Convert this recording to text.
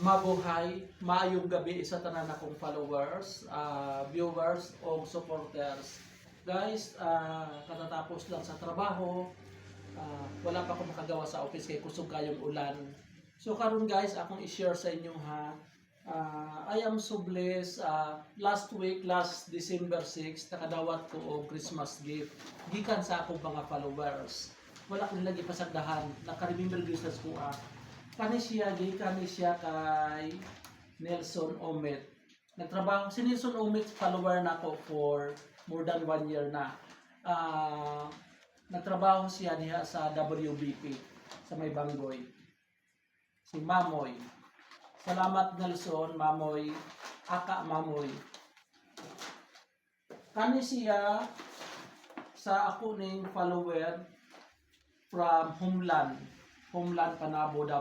Mabuhay, maayong gabi sa tanan akong followers, viewers o supporters. Guys, katatapos lang sa trabaho, wala pa ako makagawa sa office kay kusog kayong ulan. So karon guys, akong i-share sa inyo ha. I am so blessed. Last week, last December 6, nakadawat ko og Christmas gift gikan sa akong mga followers. Wala ko nila gipasagdahan, naka-remember Christmas ko kani siya kay Nelson Omet. Nagtrabaho si Nelson Omet, follower na ako for more than 1 year na. Nagtrabaho siya diha sa WBP sa May Banggoy. Si Mamoy. Salamat Nelson, Mamoy. Aka Mamoy. Kani siya sa ako ning follower from Homeland Panabo,